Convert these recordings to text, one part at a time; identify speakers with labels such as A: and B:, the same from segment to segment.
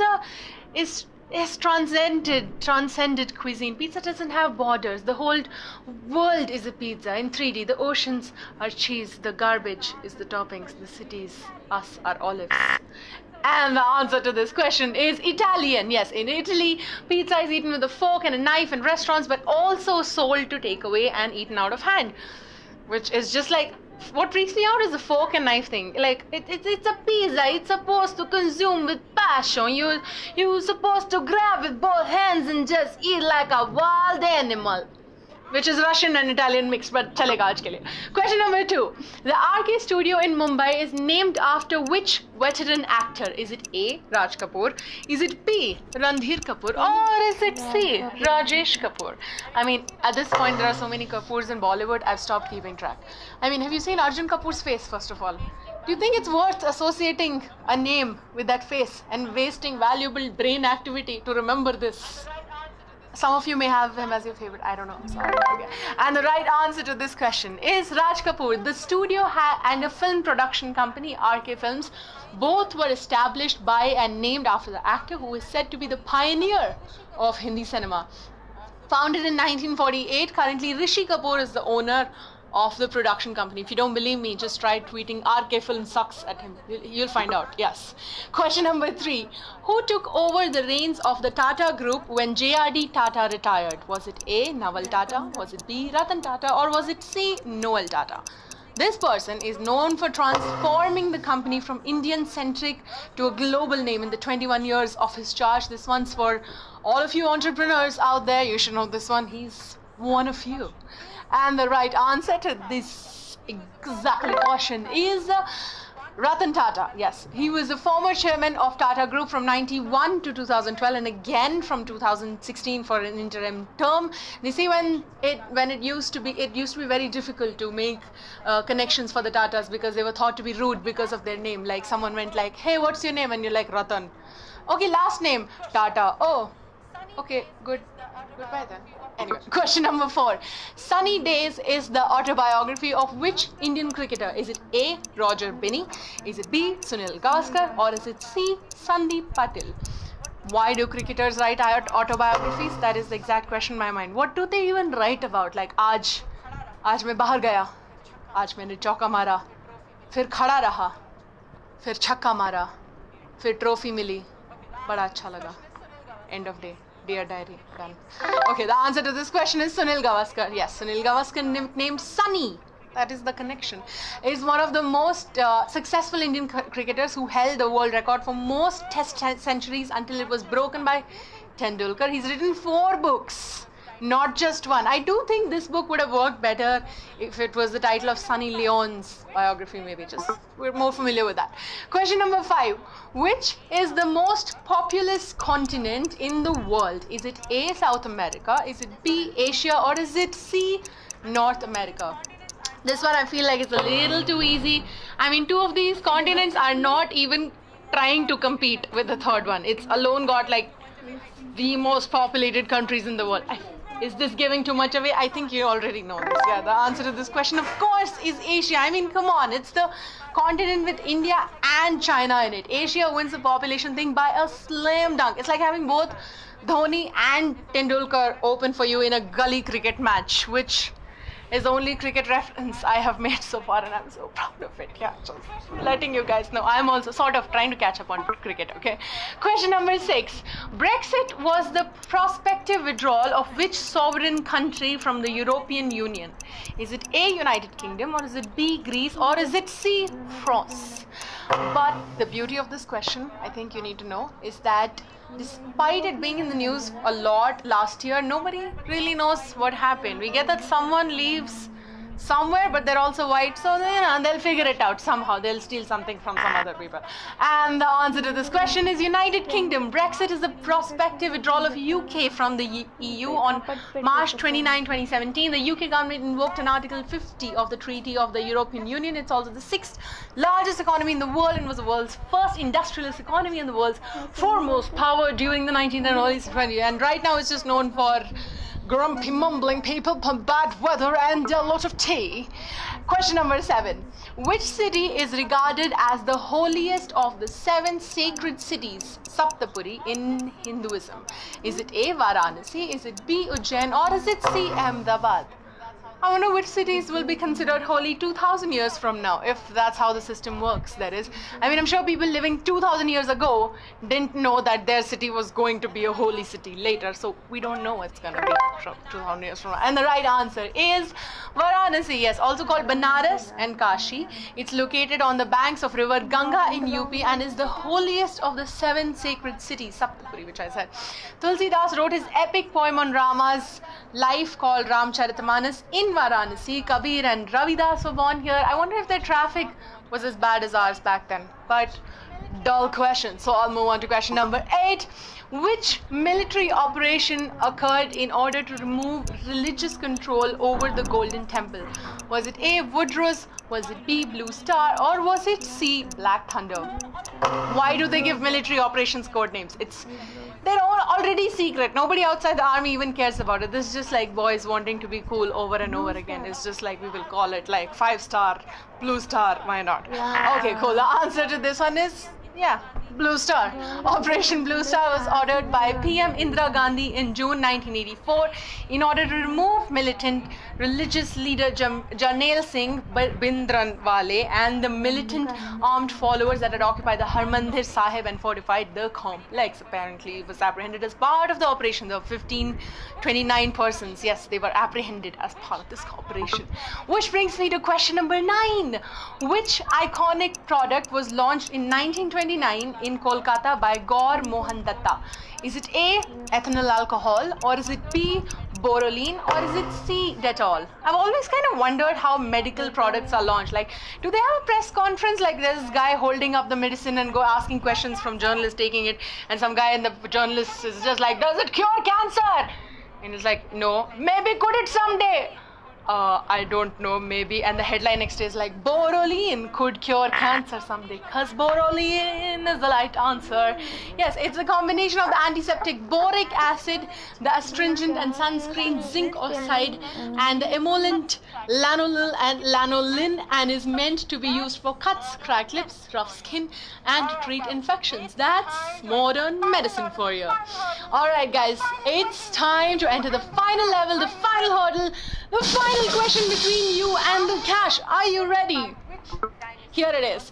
A: pizza is transcended cuisine. Pizza doesn't have borders. The whole world is a pizza in 3D. The oceans are cheese. The garbage is the toppings. The cities, us, are olives. And the answer to this question is Italian. Yes, in Italy, pizza is eaten with a fork and a knife in restaurants, but also sold to take away and eaten out of hand, which is just like, what freaks me out is the fork and knife thing. Like, it's a pizza. It's supposed to consume with passion. You're supposed to grab with both hands and just eat like a wild animal. Which is Russian and Italian mixed, but chalega aaj ke liye. Question number 2. The RK studio in Mumbai is named after which veteran actor? Is it A. Raj Kapoor? Is it B. Randhir Kapoor? Or is it C. Rajesh Kapoor? I mean, at this point there are so many Kapoors in Bollywood, I've stopped keeping track. I mean, have you seen Arjun Kapoor's face, first of all? Do you think it's worth associating a name with that face and wasting valuable brain activity to remember this? Some of you may have him as your favorite. I don't know. Sorry. Okay. And the right answer to this question is Raj Kapoor. The studio and a film production company, RK Films, both were established by and named after the actor who is said to be the pioneer of Hindi cinema. Founded in 1948, currently Rishi Kapoor is the owner of the production company. If you don't believe me, just try tweeting RK Film sucks at him. You'll find out. Yes. Question number 3. Who took over the reins of the Tata Group when JRD Tata retired? Was it A. Naval Tata? Was it B. Ratan Tata? Or was it C. Noel Tata? This person is known for transforming the company from Indian-centric to a global name in the 21 years of his charge. This one's for all of you entrepreneurs out there. You should know this one. He's one of you. And the right answer to this exactly question is Ratan Tata. Yes, he was the former chairman of Tata Group from 91 to 2012 and again from 2016 for an interim term. You see, when it used to be very difficult to make connections for the Tatas because they were thought to be rude because of their name. Like someone went like, "Hey, what's your name?" and you're like, "Ratan." Okay, last name Tata. Oh, okay, goodbye then. Anyway, question number 4. Sunny Days is the autobiography of which Indian cricketer? Is it A. Roger Binney? Is it B. Sunil Gavaskar? Or is it C. Sandeep Patil? Why do cricketers write autobiographies? That is the exact question in my mind. What do they even write about? Like, आज मैं बाहर गया, आज मैंने चौका मारा, फिर खड़ा रहा, फिर छक्का मारा, फिर ट्रॉफी मिली, बड़ा अच्छा लगा. End of day. Dear diary, done. Okay, the answer to this question is Sunil Gavaskar. Yes, Sunil Gavaskar, nicknamed Sunny. That is the connection. Is one of the most successful Indian cricketers who held the world record for most test centuries until it was broken by Tendulkar. He's written 4 books, not just one. I do think this book would have worked better if it was the title of Sunny Leon's biography, maybe. Just we're more familiar with that. Question number 5. Which is the most populous continent in the world? Is it A. South America? Is it B. Asia? Or is it C. North America? This one I feel like it's a little too easy. I mean, 2 of these continents are not even trying to compete with the third one. It's alone got like the most populated countries in the world. Is this giving too much away? I think you already know this. Yeah, the answer to this question, of course, is Asia. I mean, come on. It's the continent with India and China in it. Asia wins the population thing by a slam dunk. It's like having both Dhoni and Tendulkar open for you in a gully cricket match, which is the only cricket reference I have made so far, and I'm so proud of it. Yeah, just letting you guys know. I'm also sort of trying to catch up on cricket, okay? Question number 6. Brexit was the prospective withdrawal of which sovereign country from the European Union? Is it A. United Kingdom, or is it B. Greece, or is it C. France? But the beauty of this question, I think you need to know, is that despite it being in the news a lot last year, nobody really knows what happened. We get that someone leaves somewhere, but they're also white, so they'll figure it out somehow. They'll steal something from some other people. And the answer to this question is United Kingdom. Brexit is the prospective withdrawal of UK from the EU on March 29, 2017. The UK government invoked an Article 50 of the Treaty of the European Union. It's also the 6th largest economy in the world and was the world's first industrialist economy and the world's foremost power during the 19th and early 20th. And right now it's just known for grumpy, mumbling people, bad weather, and a lot of tea. Question number 7. Which city is regarded as the holiest of the 7 sacred cities, Saptapuri, in Hinduism? Is it A. Varanasi? Is it B. Ujjain? Or is it C. Ahmedabad? I wonder which cities will be considered holy 2000 years from now, if that's how the system works, that is. I mean, I'm sure people living 2000 years ago didn't know that their city was going to be a holy city later, so we don't know what's going to be from 2000 years from now. And the right answer is Varanasi, yes, also called Banaras and Kashi. It's located on the banks of river Ganga in UP and is the holiest of the 7 sacred cities, Saptapuri, which I said. Tulsidas wrote his epic poem on Rama's life called Ramcharitamanas in Varanasi. Kabir and Ravidas were born here. I wonder if their traffic was as bad as ours back then. But dull question. So I'll move on to question number 8. Which military operation occurred in order to remove religious control over the Golden Temple? Was it A. Woodrose? Was it B. Blue Star? Or was it C. Black Thunder? Why do they give military operations code names? They're all already secret. Nobody outside the army even cares about it. This is just like boys wanting to be cool over and over again. It's just like we will call it like 5-star, Blue Star. Why not? Yeah. Okay, cool. The answer to this one is, yeah, Blue Star. Operation Blue Star was ordered by PM Indira Gandhi in June 1984 in order to remove militant religious leader Jarnail Singh Bhindranwale and the militant armed followers that had occupied the Harmandir Sahib and fortified the complex. Apparently, it was apprehended as part of the operation. There were 29 persons. Yes, they were apprehended as part of this operation. Which brings me to question number 9. Which iconic product was launched in 1929 in Kolkata by Gaur Mohan Datta? Is it A. ethanol alcohol, or is it B. Boroline, or is it C. Dettol? I've always kind of wondered how medical products are launched. Like, do they have a press conference? Like, there's this guy holding up the medicine and asking questions from journalists taking it, and some guy in the journalist is just like, does it cure cancer? And it's like, no. Maybe could it someday? I don't know, maybe. And the headline next is like, Boroline could cure cancer someday, because Boroline is the right answer. Yes, it's a combination of the antiseptic boric acid, the astringent and sunscreen zinc oxide, and the emollient lanolin, and is meant to be used for cuts, cracked lips, rough skin, and to treat infections. That's modern medicine for you. Alright guys, it's time to enter the final level, the final hurdle, the final question between you and the cash. Are you ready? Here it is.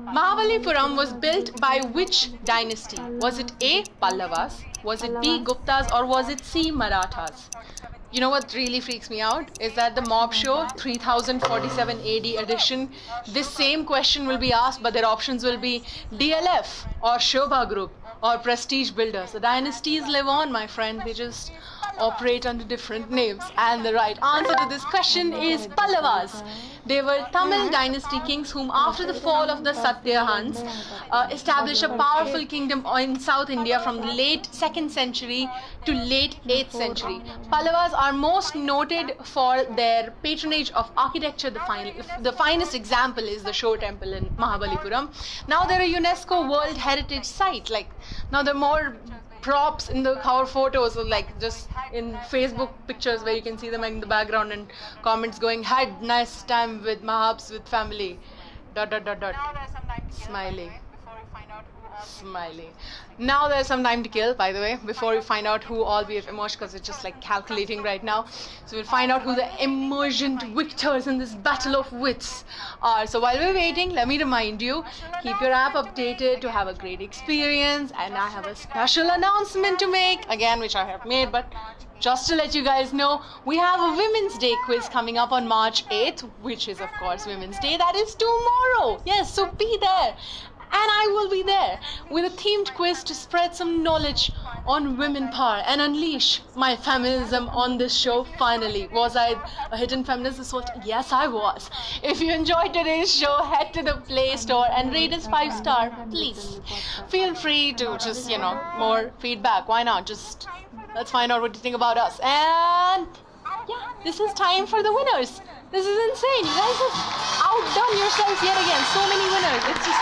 A: Mahabalipuram was built by which dynasty? Was it A. Pallavas? Was it B. Guptas? Or was it C. Marathas? You know what really freaks me out is that the Mobshow 3047 AD edition, this same question will be asked, but their options will be DLF or Shobha Group or Prestige Builders. The dynasties live on, my friend. They just operate under different names. And the right answer to this question is Pallavas. They were Tamil dynasty kings whom, after the fall of the Satyahans, established a powerful kingdom in South India from the late 2nd century to late 8th century. Pallavas are most noted for their patronage of architecture. The finest example is the Shore Temple in Mahabalipuram. Now they're a UNESCO World Heritage Site. Like, now they're more props in the cover photos, or like just in Facebook pictures where you can see them in the background and comments going, had nice time with Mahabs with family, ... Smiley. Smiley. Now there's some time to kill, by the way, before we find out who all we have emerged, because it's just like calculating right now. So we'll find out who the emergent victors in this battle of wits are. So while we're waiting, let me remind you, keep your app updated to have a great experience. And I have a special announcement to make, again, which I have made, but just to let you guys know, we have a Women's Day quiz coming up on March 8th, which is of course Women's Day. That is tomorrow. Yes, so be there. And I will be there with a themed quiz to spread some knowledge on women power and unleash my feminism on this show. Finally, was I a hidden feminist this whole time? Yes, I was. If you enjoyed today's show, head to the Play Store and rate us 5-star, please. Feel free to just, more feedback. Why not? Just let's find out what you think about us. And yeah, this is time for the winners. This is insane. You guys have outdone yourselves yet again. So many winners. It's just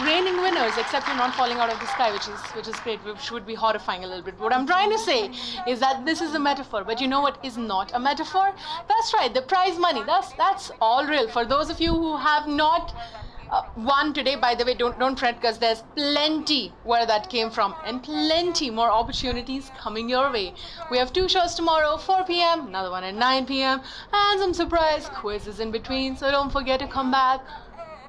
A: raining winners, except you're not falling out of the sky, which is great, which would be horrifying a little bit. What I'm trying to say is that this is a metaphor, but you know what is not a metaphor? That's right, the prize money. That's all real. For those of you who have not won today, by the way, don't fret, because there's plenty where that came from, and plenty more opportunities coming your way. We have 2 shows tomorrow, 4 p.m., another one at 9 p.m., and some surprise quizzes in between, so don't forget to come back.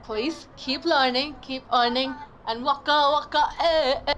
A: Please keep learning, keep earning, and waka waka eh.